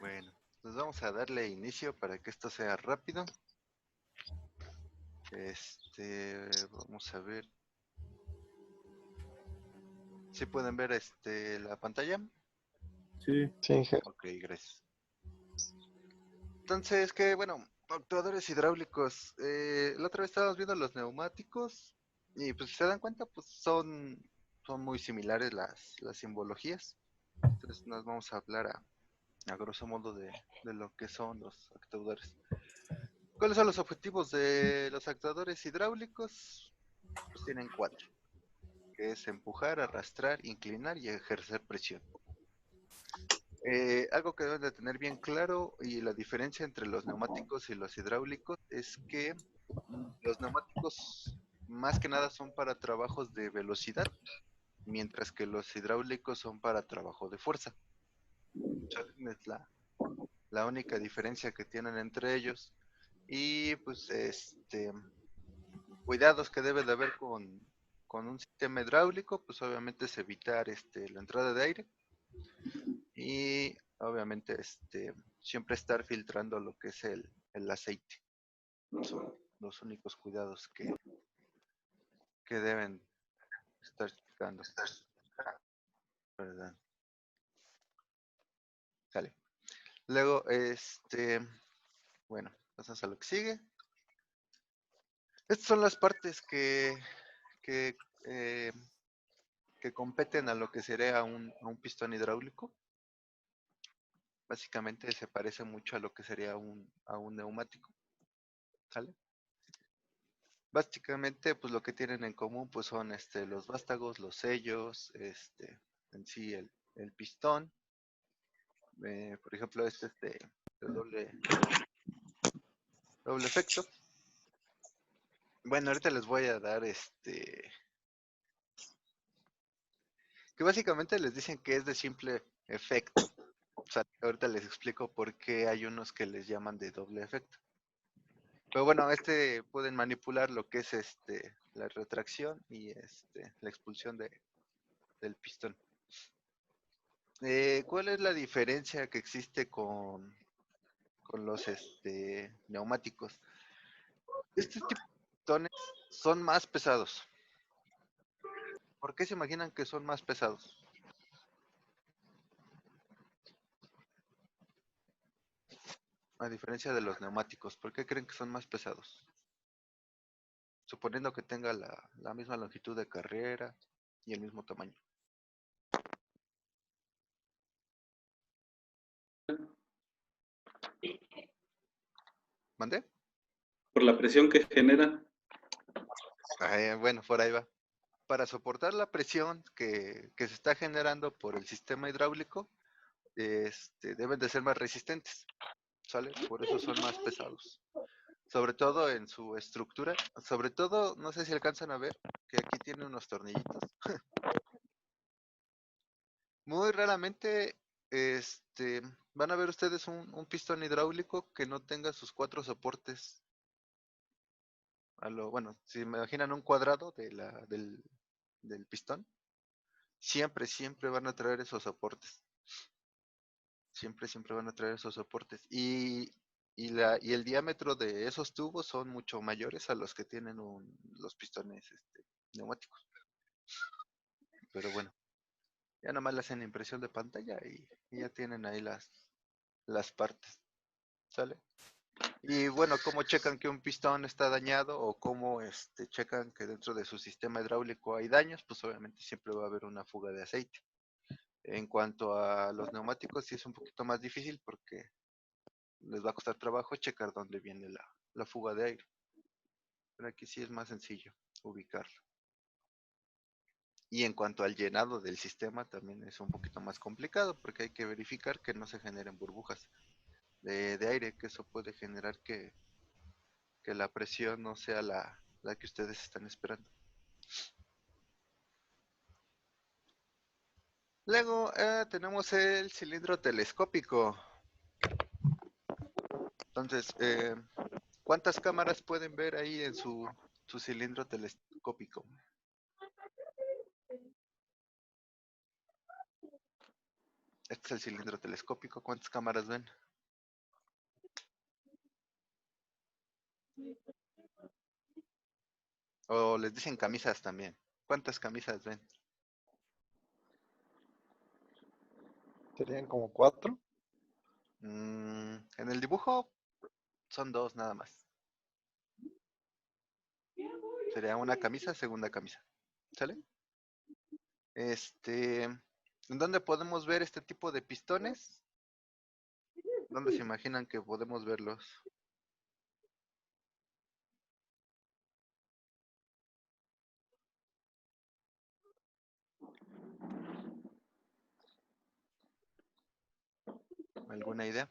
Bueno, pues vamos a darle inicio para que esto sea rápido. Vamos a ver si pueden ver la pantalla. Sí. Sí, Ok, gracias. Entonces, que bueno, actuadores hidráulicos. La otra vez estábamos viendo los neumáticos y pues si se dan cuenta, pues son muy similares las simbologías. Entonces nos vamos a hablar a grosso modo de lo que son los actuadores. ¿Cuáles son los objetivos de los actuadores hidráulicos? Pues tienen 4, que es empujar, arrastrar, inclinar y ejercer presión. Algo que deben de tener bien claro y la diferencia entre los neumáticos y los hidráulicos es que los neumáticos más que nada son para trabajos de velocidad, mientras que los hidráulicos son para trabajo de fuerza. Es la única diferencia que tienen entre ellos. Y pues cuidados que debe de haber con un sistema hidráulico, pues obviamente es evitar la entrada de aire y obviamente siempre estar filtrando lo que es el aceite. Son los únicos cuidados que deben estar checando. ¿Verdad? Sale. Luego, bueno, pasamos a lo que sigue. Estas son las partes que, eh, que competen a lo que sería a un pistón hidráulico. Básicamente se parece mucho a lo que sería a un neumático. ¿Sale? Básicamente, pues lo que tienen en común pues son los vástagos, los sellos, en sí el pistón. Por ejemplo, de doble efecto. Bueno, ahorita les voy a dar que básicamente les dicen que es de simple efecto. O sea, ahorita les explico por qué hay unos que les llaman de doble efecto. Pero bueno, pueden manipular lo que es la retracción y la expulsión del pistón. ¿Cuál es la diferencia que existe con los neumáticos? Este tipo de pistones son más pesados. ¿Por qué se imaginan que son más pesados? A diferencia de los neumáticos, ¿por qué creen que son más pesados? Suponiendo que tenga la misma longitud de carrera y el mismo tamaño. ¿Mandé? Por la presión que genera. Bueno, por ahí va. Para soportar la presión que se está generando por el sistema hidráulico, deben de ser más resistentes, ¿sale? Por eso son más pesados. Sobre todo en su estructura. Sobre todo, no sé si alcanzan a ver, que aquí tiene unos tornillitos. Muy raramente, van a ver ustedes un pistón hidráulico que no tenga sus 4 soportes. Bueno, si me imaginan un cuadrado del pistón, siempre van a traer esos soportes. Siempre van a traer esos soportes. Y el diámetro de esos tubos son mucho mayores a los que tienen los pistones neumáticos. Pero bueno, ya nomás le hacen impresión de pantalla y ya tienen ahí las partes. ¿Sale? Y bueno, ¿cómo checan que un pistón está dañado o cómo checan que dentro de su sistema hidráulico hay daños? Pues obviamente siempre va a haber una fuga de aceite. En cuanto a los neumáticos, sí es un poquito más difícil porque les va a costar trabajo checar dónde viene la fuga de aire. Pero aquí sí es más sencillo ubicarlo. Y en cuanto al llenado del sistema, también es un poquito más complicado porque hay que verificar que no se generen burbujas de aire, que eso puede generar que la presión no sea la que ustedes están esperando. Luego tenemos el cilindro telescópico. Entonces, ¿cuántas cámaras pueden ver ahí en su cilindro telescópico? Este es el cilindro telescópico. ¿Cuántas cámaras ven? O les dicen camisas también. ¿Cuántas camisas ven? Serían como 4. En el dibujo son 2 nada más. Sería una camisa, segunda camisa. ¿Sale? ¿En dónde podemos ver este tipo de pistones? ¿Dónde se imaginan que podemos verlos? ¿Alguna idea?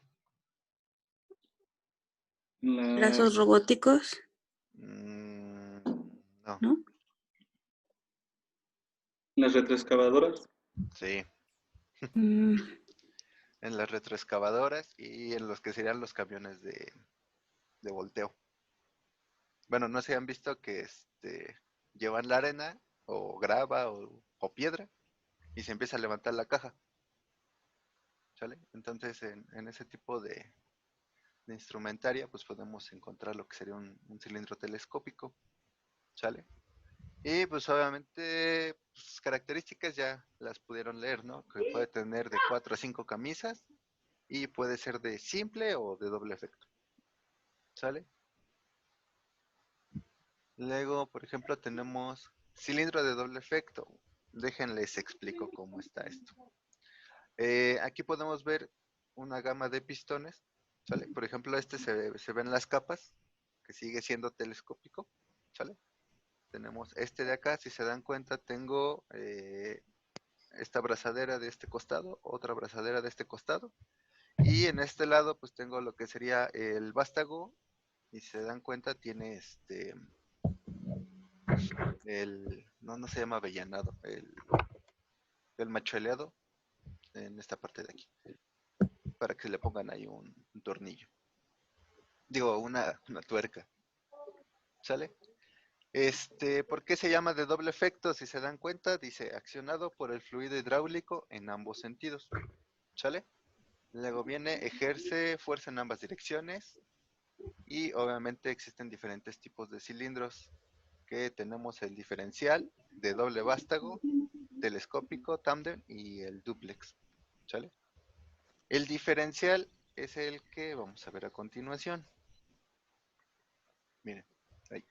Brazos robóticos, No, ¿no? Las retroexcavadoras. sí. Mm, En las retroexcavadoras y en los que serían los camiones de volteo. Bueno, no se han visto que llevan la arena o grava o piedra y se empieza a levantar la caja. ¿Sale? Entonces en ese tipo de instrumentaria pues podemos encontrar lo que sería un cilindro telescópico. ¿Sale? Y pues obviamente sus características ya las pudieron leer, ¿no? Que puede tener de 4 a 5 camisas y puede ser de simple o de doble efecto. ¿Sale? Luego, por ejemplo, tenemos cilindro de doble efecto. Déjenles explico cómo está esto. Aquí podemos ver una gama de pistones. ¿Sale? Por ejemplo, se ven las capas, que sigue siendo telescópico. ¿Sale? Tenemos este de acá, si se dan cuenta, tengo esta abrazadera de este costado, otra abrazadera de este costado. Y en este lado, pues tengo lo que sería el vástago. Y si se dan cuenta, tiene no se llama avellanado, el machueleado en esta parte de aquí, para que le pongan ahí un tornillo. Digo, una tuerca. ¿Sale? ¿Por qué se llama de doble efecto? Si se dan cuenta, dice accionado por el fluido hidráulico en ambos sentidos. ¿Sale? Luego viene ejerce fuerza en ambas direcciones y obviamente existen diferentes tipos de cilindros que tenemos el diferencial de doble vástago, telescópico, tándem y el dúplex. ¿Sale? El diferencial es el que vamos a ver a continuación. Miren, ahí.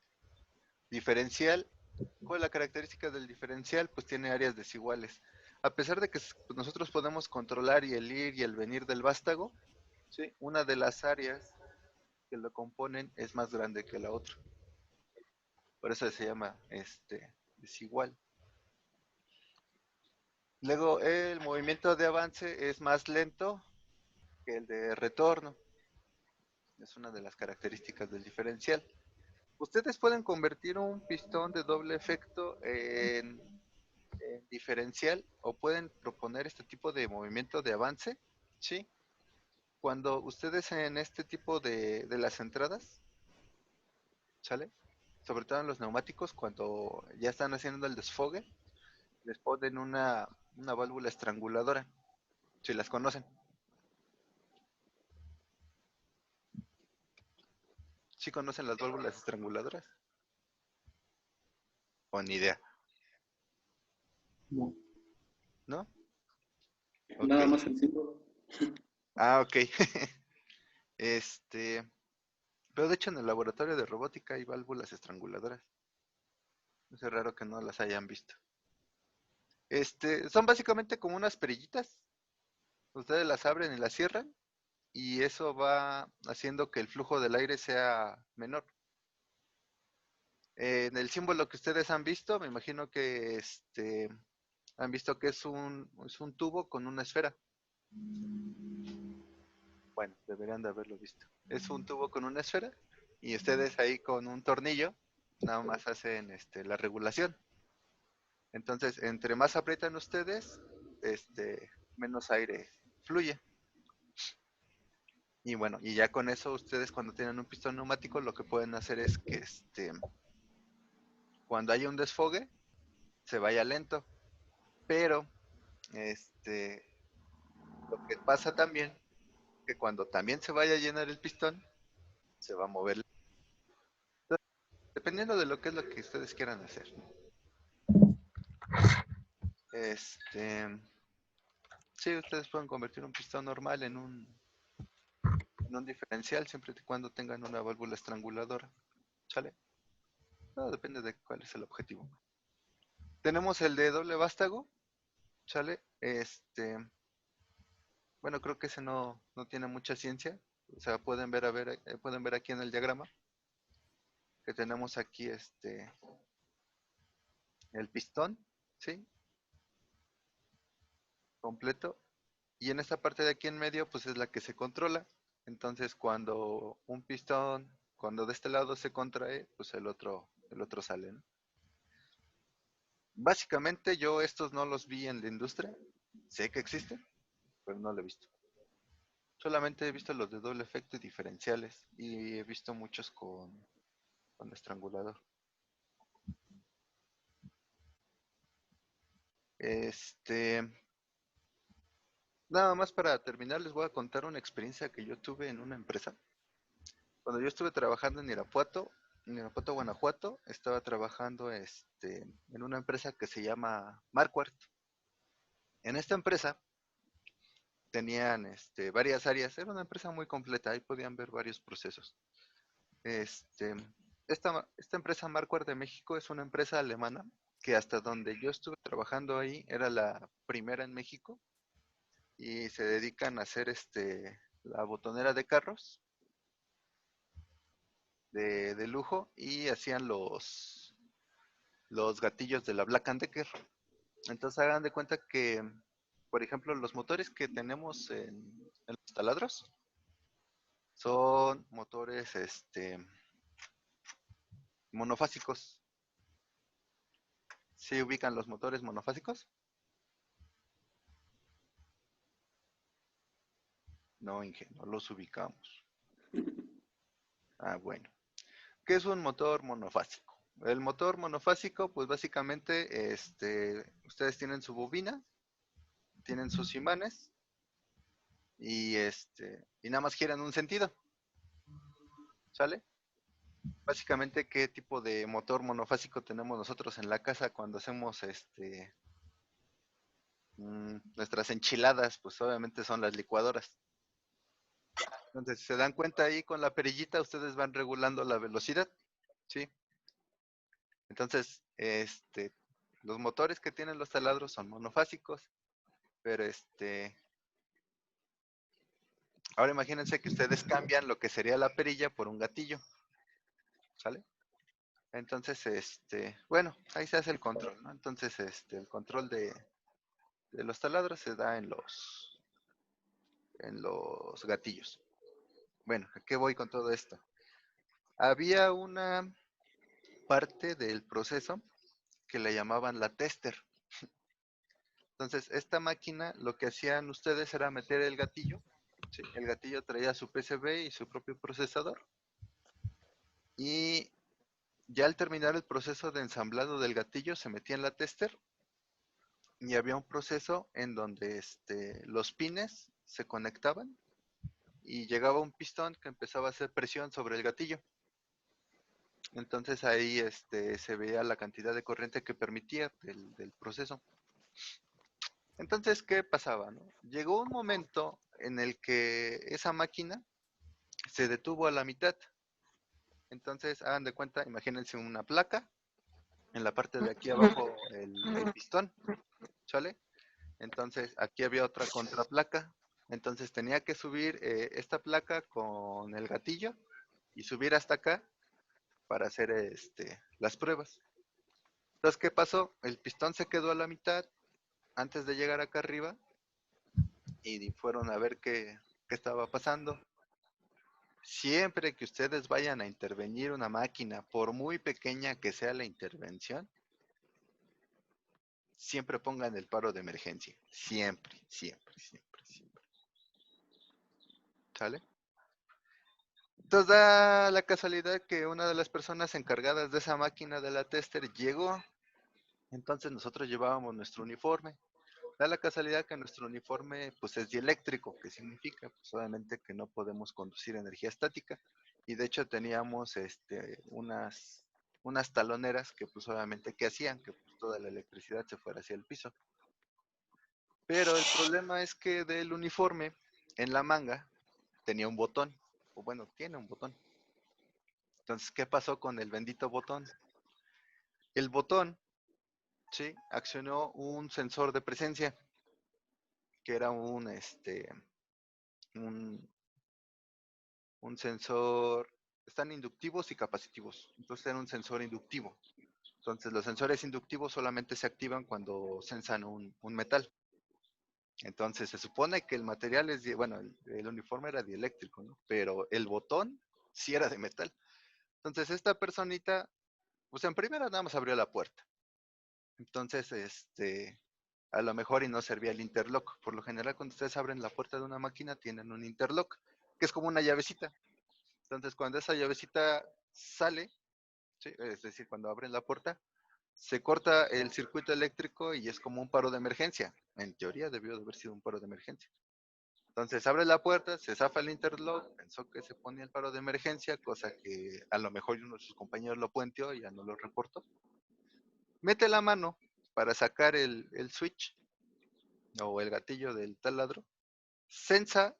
Diferencial. ¿Cuál es la característica del diferencial? Pues tiene áreas desiguales. A pesar de que nosotros podemos controlar y el ir y el venir del vástago, ¿sí? Una de las áreas que lo componen es más grande que la otra. Por eso se llama desigual. Luego, el movimiento de avance es más lento que el de retorno. Es una de las características del diferencial. Ustedes pueden convertir un pistón de doble efecto en diferencial o pueden proponer este tipo de movimiento de avance, ¿sí? Cuando ustedes en este tipo de las entradas, ¿sale? Sobre todo en los neumáticos, cuando ya están haciendo el desfogue, les ponen una válvula estranguladora, si las conocen. ¿Sí conocen las válvulas estranguladoras? O ni idea, No. ¿no? Ok. Nada más el símbolo. Ah, ok. Pero de hecho en el laboratorio de robótica hay válvulas estranguladoras. Es raro que no las hayan visto. Son básicamente como unas perillitas. Ustedes las abren y las cierran y eso va haciendo que el flujo del aire sea menor. En el símbolo que ustedes han visto, me imagino que han visto que es un tubo con una esfera. Bueno, deberían de haberlo visto. Es un tubo con una esfera y ustedes ahí con un tornillo nada más hacen la regulación. Entonces, entre más aprietan ustedes, menos aire fluye. Y bueno, y ya con eso ustedes cuando tienen un pistón neumático lo que pueden hacer es que cuando haya un desfogue se vaya lento, pero Lo que pasa también, que cuando también se vaya a llenar el pistón, se va a mover, dependiendo de lo que es lo que ustedes quieran hacer. Sí, ustedes pueden convertir un pistón normal en un diferencial, siempre y cuando tengan una válvula estranguladora. ¿Sale? No, depende de cuál es el objetivo. Tenemos el de doble vástago. ¿Sale? Bueno, creo que ese no tiene mucha ciencia. O sea, pueden ver aquí en el diagrama que tenemos aquí el pistón, ¿sí? Completo. Y en esta parte de aquí en medio, pues es la que se controla. Entonces, cuando de este lado se contrae, pues el otro sale, ¿no? Básicamente yo estos no los vi en la industria. Sé que existen, pero no lo he visto. Solamente he visto los de doble efecto y diferenciales. Y he visto muchos con estrangulador. Nada más para terminar, les voy a contar una experiencia que yo tuve en una empresa. Cuando yo estuve trabajando en Irapuato, Guanajuato, estaba trabajando en una empresa que se llama Marquardt. En esta empresa tenían varias áreas, era una empresa muy completa, ahí podían ver varios procesos. Esta empresa Marquardt de México es una empresa alemana que hasta donde yo estuve trabajando ahí era la primera en México y se dedican a hacer la botonera de carros de lujo y hacían los gatillos de la Black & Decker. Entonces hagan de cuenta que, por ejemplo, los motores que tenemos en los taladros son motores monofásicos. ¿Sí ubican los motores monofásicos? No, no los ubicamos. Ah, bueno. ¿Qué es un motor monofásico? El motor monofásico, pues básicamente, ustedes tienen su bobina, tienen sus imanes y nada más giran un sentido. ¿Sale? Básicamente, ¿qué tipo de motor monofásico tenemos nosotros en la casa cuando hacemos nuestras enchiladas? Pues obviamente son las licuadoras. Entonces, si se dan cuenta ahí con la perillita, ustedes van regulando la velocidad, ¿sí? Entonces, los motores que tienen los taladros son monofásicos, pero ahora imagínense que ustedes cambian lo que sería la perilla por un gatillo, ¿sale? Entonces, bueno, ahí se hace el control, ¿no? Entonces, el control de los taladros se da en los gatillos. Bueno, ¿a qué voy con todo esto? Había una parte del proceso que le llamaban la tester. Entonces, esta máquina, lo que hacían ustedes era meter el gatillo. ¿Sí? El gatillo traía su PCB y su propio procesador. Y ya al terminar el proceso de ensamblado del gatillo, se metía en la tester. Y había un proceso en donde los pines se conectaban y llegaba un pistón que empezaba a hacer presión sobre el gatillo. Entonces ahí se veía la cantidad de corriente que permitía del proceso. Entonces, ¿qué pasaba? ¿No? Llegó un momento en el que esa máquina se detuvo a la mitad. Entonces, hagan de cuenta, imagínense una placa, en la parte de aquí abajo el pistón, ¿sale? Entonces, aquí había otra contraplaca. Entonces, tenía que subir esta placa con el gatillo y subir hasta acá para hacer las pruebas. Entonces, ¿qué pasó? El pistón se quedó a la mitad antes de llegar acá arriba y fueron a ver qué estaba pasando. Siempre que ustedes vayan a intervenir una máquina, por muy pequeña que sea la intervención, siempre pongan el paro de emergencia. Siempre, siempre, siempre, siempre. ¿Sale? Entonces da la casualidad que una de las personas encargadas de esa máquina de la tester llegó. Entonces nosotros llevábamos nuestro uniforme. Da la casualidad que nuestro uniforme pues es dieléctrico, que significa pues obviamente que no podemos conducir energía estática, y de hecho teníamos unas taloneras que pues obviamente que hacían que pues, toda la electricidad se fuera hacia el piso. Pero el problema es que del uniforme en la manga tenía un botón, o bueno, tiene un botón. Entonces, ¿qué pasó con el bendito botón? El botón, sí, accionó un sensor de presencia, que era un sensor, están inductivos y capacitivos. Entonces era un sensor inductivo. Entonces los sensores inductivos solamente se activan cuando sensan un metal. Entonces se supone que el material es, bueno, el uniforme era dieléctrico, ¿no? Pero el botón sí era de metal. Entonces esta personita, pues en primera nada más abrió la puerta. Entonces, a lo mejor y no servía el interlock. Por lo general, cuando ustedes abren la puerta de una máquina, tienen un interlock, que es como una llavecita. Entonces, cuando esa llavecita sale, ¿sí? Es decir, cuando abren la puerta, se corta el circuito eléctrico y es como un paro de emergencia. En teoría debió de haber sido un paro de emergencia. Entonces abre la puerta, se zafa el interlock, pensó que se ponía el paro de emergencia, cosa que a lo mejor uno de sus compañeros lo puenteó y ya no lo reportó. Mete la mano para sacar el switch o el gatillo del taladro, sensa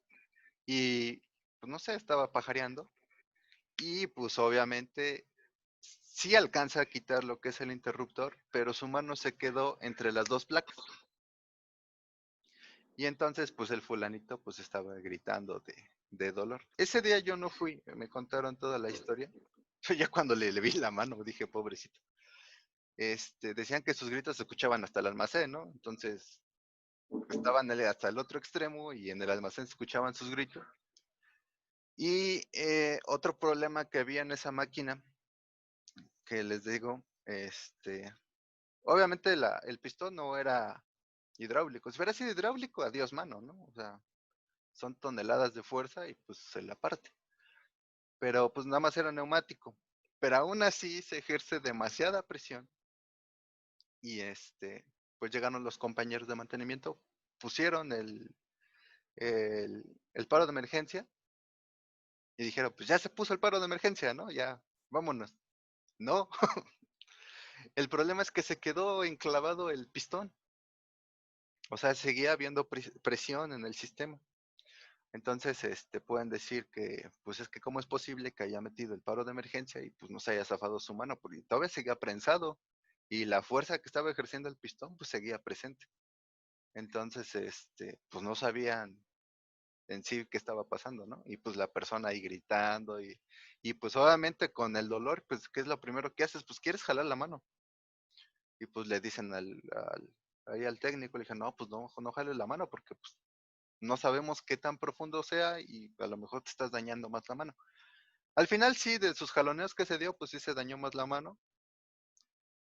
y pues no sé, estaba pajareando y pues obviamente sí alcanza a quitar lo que es el interruptor, pero su mano se quedó entre las dos placas. Y entonces pues el fulanito pues estaba gritando de dolor. Ese día yo no fui, me contaron toda la historia. Yo ya cuando le vi la mano dije, pobrecito. Decían que sus gritos se escuchaban hasta el almacén, ¿no? Entonces estaban hasta el otro extremo y en el almacén se escuchaban sus gritos. Y otro problema que había en esa máquina, que les digo, obviamente el pistón no era hidráulico. Si fuera sido hidráulico, adiós mano, ¿no? O sea, son toneladas de fuerza y pues se la parte. Pero pues nada más era neumático. Pero aún así se ejerce demasiada presión y pues llegaron los compañeros de mantenimiento, pusieron el paro de emergencia y dijeron, pues ya se puso el paro de emergencia, ¿no? Ya, vámonos. No, el problema es que se quedó enclavado el pistón. O sea, seguía habiendo presión en el sistema. Entonces, pueden decir que, pues es que cómo es posible que haya metido el paro de emergencia y pues no se haya zafado su mano, porque todavía seguía prensado y la fuerza que estaba ejerciendo el pistón, pues seguía presente. Entonces, pues no sabían en sí qué estaba pasando, ¿no? Y pues la persona ahí gritando y pues obviamente con el dolor, pues ¿qué es lo primero que haces? Pues quieres jalar la mano. Y pues le dicen ahí al técnico, le dije, no, pues no jales la mano porque pues no sabemos qué tan profundo sea y a lo mejor te estás dañando más la mano. Al final sí, de sus jaloneos que se dio, pues sí se dañó más la mano,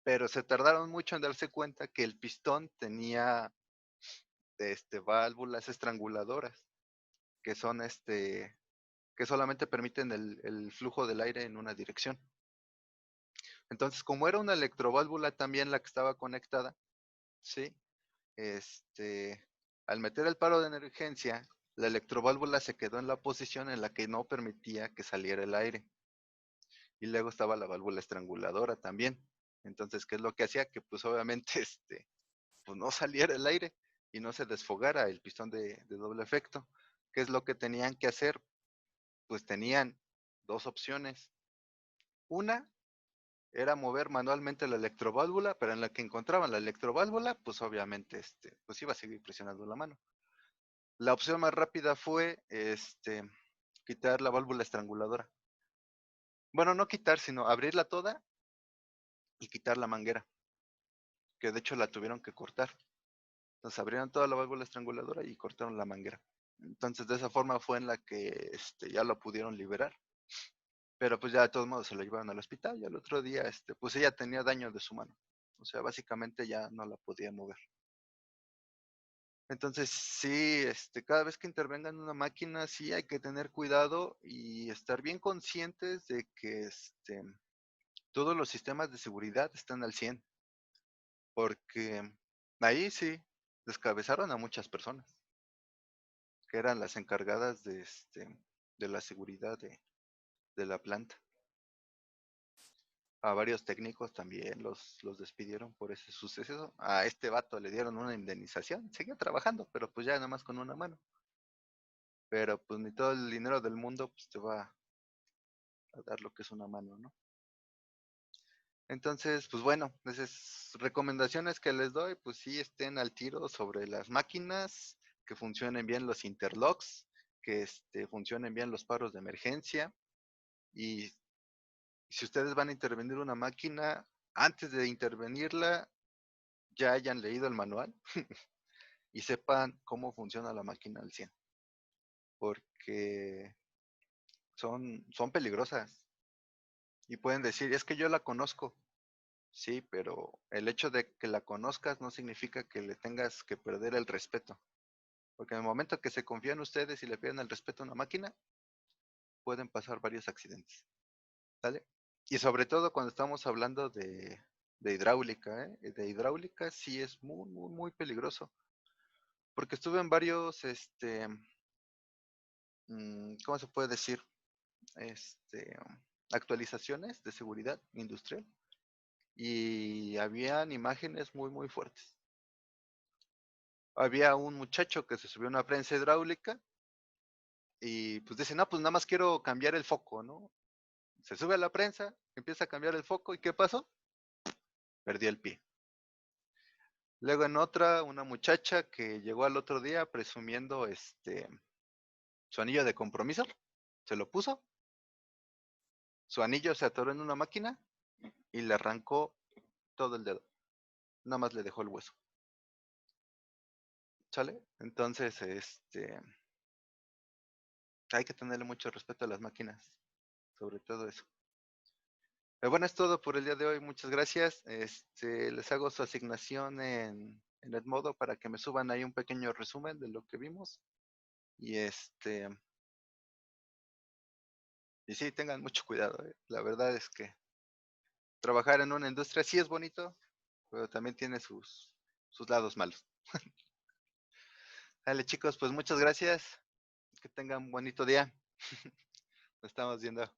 pero se tardaron mucho en darse cuenta que el pistón tenía válvulas estranguladoras, que son que solamente permiten el flujo del aire en una dirección. Entonces, como era una electroválvula también la que estaba conectada, ¿sí? Al meter el paro de emergencia, la electroválvula se quedó en la posición en la que no permitía que saliera el aire. Y luego estaba la válvula estranguladora también. Entonces, ¿qué es lo que hacía? Que pues obviamente pues no saliera el aire y no se desfogara el pistón de doble efecto. ¿Qué es lo que tenían que hacer? Pues tenían dos opciones. Una era mover manualmente la electroválvula, pero en la que encontraban la electroválvula, pues obviamente pues iba a seguir presionando la mano. La opción más rápida fue quitar la válvula estranguladora. Bueno, no quitar, sino abrirla toda y quitar la manguera, que de hecho la tuvieron que cortar. Entonces abrieron toda la válvula estranguladora y cortaron la manguera. Entonces de esa forma fue en la que ya lo pudieron liberar. Pero pues ya de todos modos se lo llevaron al hospital y al otro día pues ella tenía daño de su mano. O sea, básicamente ya no la podía mover. Entonces sí, cada vez que intervenga en una máquina sí hay que tener cuidado y estar bien conscientes de que todos los sistemas de seguridad están al 100. Porque ahí sí, descabezaron a muchas personas que eran las encargadas de la seguridad de la planta. A varios técnicos también los despidieron por ese suceso. A este vato le dieron una indemnización. Seguía trabajando, pero pues ya nada más con una mano. Pero pues ni todo el dinero del mundo pues te va a dar lo que es una mano, ¿no? Entonces, pues bueno, esas recomendaciones que les doy, pues sí estén al tiro sobre las máquinas, que funcionen bien los interlocks, que funcionen bien los paros de emergencia. Y si ustedes van a intervenir una máquina, antes de intervenirla, ya hayan leído el manual y sepan cómo funciona la máquina al 100. Porque son peligrosas. Y pueden decir, es que yo la conozco. Sí, pero el hecho de que la conozcas no significa que le tengas que perder el respeto. Porque en el momento que se confían ustedes y le pierden el respeto a una máquina, pueden pasar varios accidentes. ¿Vale? Y sobre todo cuando estamos hablando de hidráulica, ¿eh? De hidráulica sí es muy, muy, muy peligroso. Porque estuve en varios, ¿cómo se puede decir? Actualizaciones de seguridad industrial. Y habían imágenes muy, muy fuertes. Había un muchacho que se subió a una prensa hidráulica y pues dice, no, pues nada más quiero cambiar el foco, ¿no? Se sube a la prensa, empieza a cambiar el foco y ¿qué pasó? Perdió el pie. Luego en otra, una muchacha que llegó al otro día presumiendo su anillo de compromiso, se lo puso, su anillo se atoró en una máquina y le arrancó todo el dedo. Nada más le dejó el hueso. ¿Sale? Entonces, hay que tenerle mucho respeto a las máquinas, sobre todo eso. Pero bueno, es todo por el día de hoy. Muchas gracias. Les hago su asignación en Edmodo para que me suban ahí un pequeño resumen de lo que vimos. Y y sí, tengan mucho cuidado. La verdad es que trabajar en una industria sí es bonito, pero también tiene sus lados malos. Dale, chicos, pues muchas gracias. Que tengan un bonito día. Nos estamos viendo.